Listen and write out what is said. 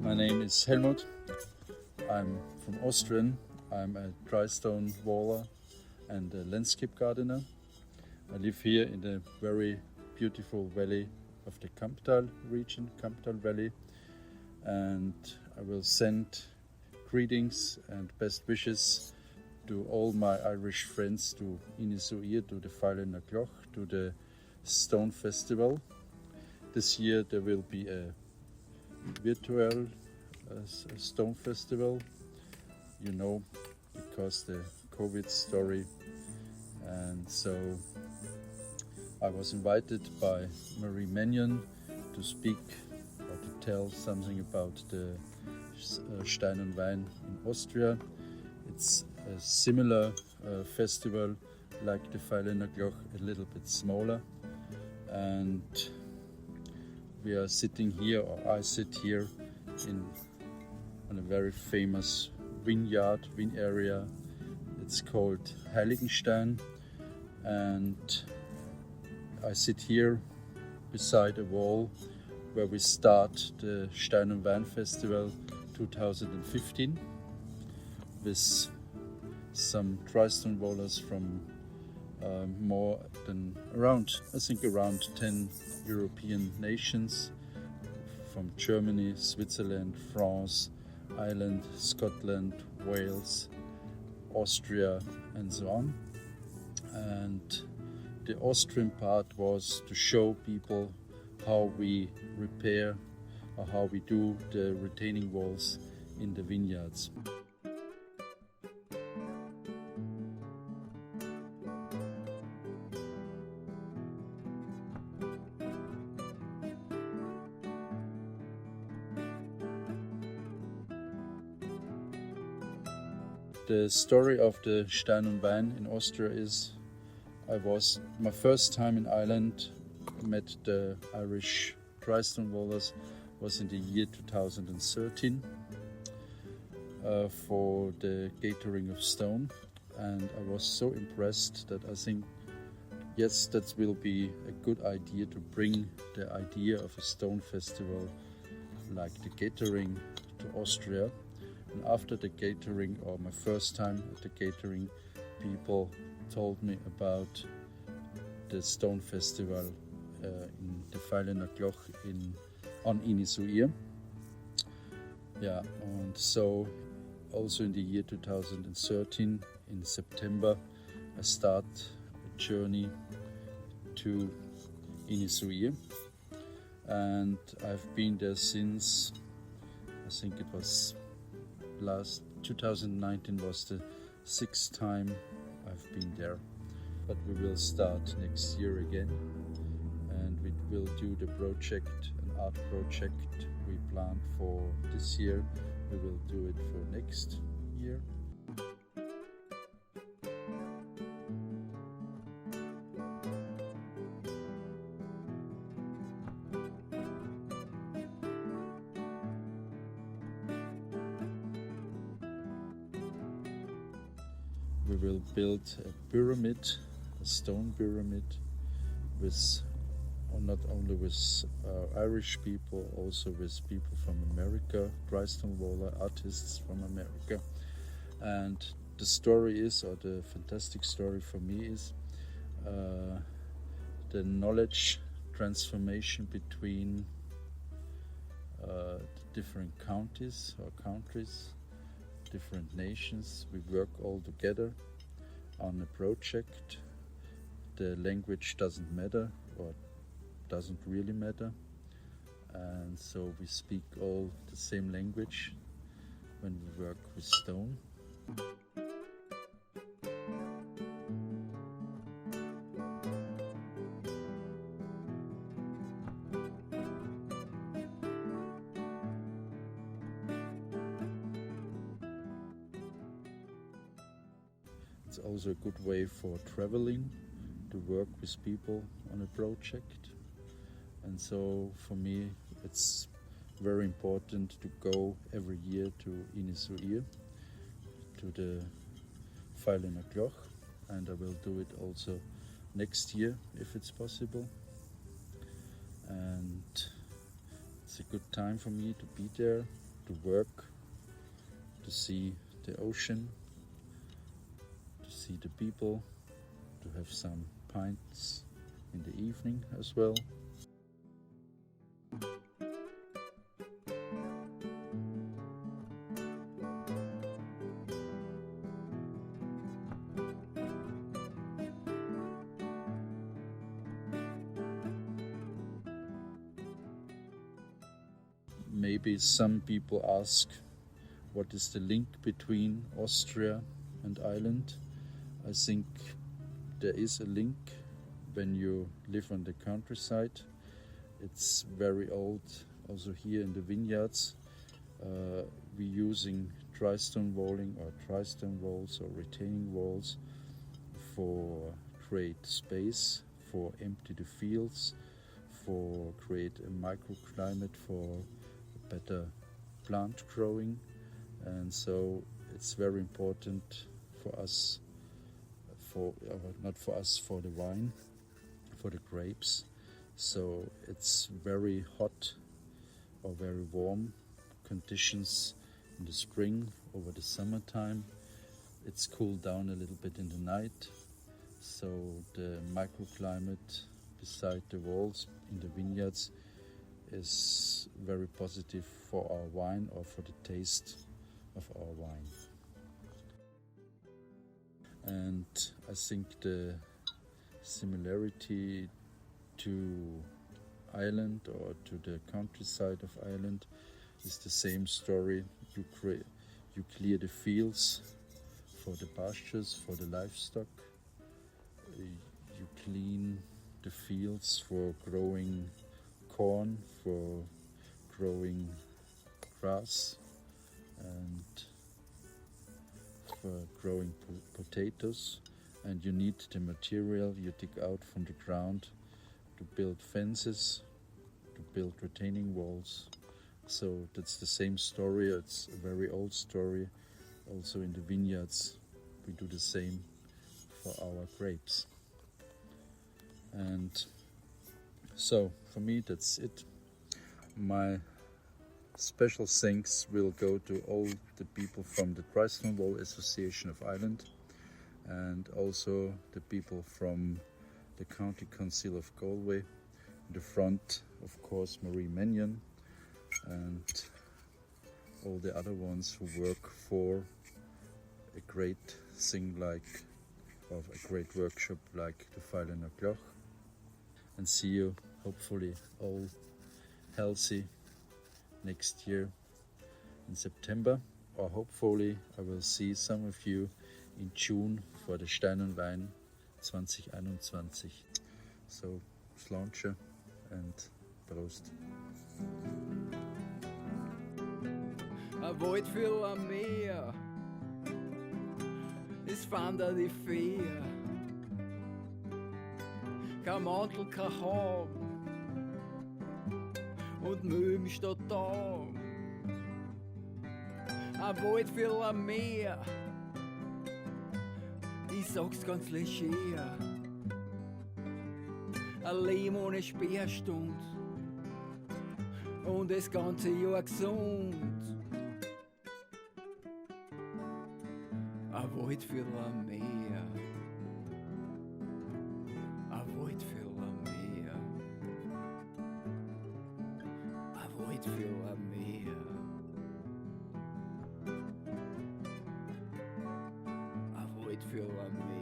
My name is Helmut. I'm from Austrian. I'm a dry stone waller and a landscape gardener. I live here in the very beautiful valley of the Kamptal region, Kamptal Valley, and I will send greetings and best wishes to all my Irish friends, to Innisfree, to the Wein, to the Stone Festival. This year there will be a virtual Stone Festival, you know, because the COVID story, and so I was invited by Marie Mannion to speak or to tell something about the Stein and Wein in Austria. It's a similar festival like the Wein, a little bit smaller, and we are sitting here, or I sit here on a very famous wine area. It's called Heiligenstein, and I sit here beside a wall where we start the Stein and Wein Festival 2015 with some dry stone wallers from more than around 10 European nations, from Germany, Switzerland, France, Ireland, Scotland, Wales, Austria, and so on. And the Austrian part was to show people how we repair or how we do the retaining walls in the vineyards. The story of the Stein and Wein in Austria is, my first time in Ireland, met the Irish dry stone wallers was in the year 2013 for the gathering of stone, and I was so impressed that I think, yes, that will be a good idea to bring the idea of a stone festival like the gathering to Austria. And after the gathering, or my first time at the gathering, people told me about the Stone Festival in the Wein on Innisfree. Yeah, and so also in the year 2013, in September, I start a journey to Innisfree, and I've been there since, I think it was 2019 was the 6th time I've been there, but we will start next year again, and we will do the project, an art project we planned for this year. We will do it for next year. We will build a pyramid, a stone pyramid, with, or not only with Irish people, also with people from America, dry stone waller artists from America. And the story is, or the fantastic story for me is, the knowledge transformation between the different counties or countries, different nations. We work all together on a project. The language doesn't matter, or doesn't really matter, and so we speak all the same language when we work with stone. It's also a good way for traveling, to work with people on a project. And so for me it's very important to go every year to Innisfree, to the Wein, and I will do it also next year if it's possible. And it's a good time for me to be there to work, to see the ocean, to see the people, to have some pints in the evening as well. Maybe some people ask, what is the link between Austria and Ireland? I think there is a link when you live on the countryside. It's very old, also here in the vineyards. We're using dry stone walling or dry stone walls or retaining walls for create space, for empty the fields, for create a microclimate for better plant growing. And so it's very important for us, not for us, for the wine, for the grapes. So it's very hot or very warm conditions in the spring, over the summertime. It's cooled down a little bit in the night. So the microclimate beside the walls in the vineyards is very positive for our wine or for the taste of our wine. And I think the similarity to Ireland or to the countryside of Ireland is the same story. You clear the fields for the pastures, for the livestock. You clean the fields for growing corn, for growing grass, and for growing potatoes. And you need the material you dig out from the ground to build fences, to build retaining walls. So that's the same story. It's a very old story. Also in the vineyards we do the same for our grapes. And so for me that's it. My special thanks will go to all the people from the Dry Stone Wall Association of Ireland, and also the people from the County Council of Galway. In the front, of course, Marie Mannion, and all the other ones who work for a great thing like, of a great workshop like the Feilen Cloch. And see you, hopefully all healthy next year in September, or hopefully I will see some of you in June for the Stein und Wein 2021. So, Sláinte and Prost. Ein Wald voll am Meer, es wandert die Fähr. Kein Mantel, kein Haar und Möhm steht da. Ein Wald voll am Meer, ich sag's ganz leger. Ein Leben ohne Sperrstund und das ganze Jahr gesund. Ein Wald voll am Meer. Ein Wald voll am Meer. Ein Wald voll am Meer. Ein Wald voll am Meer.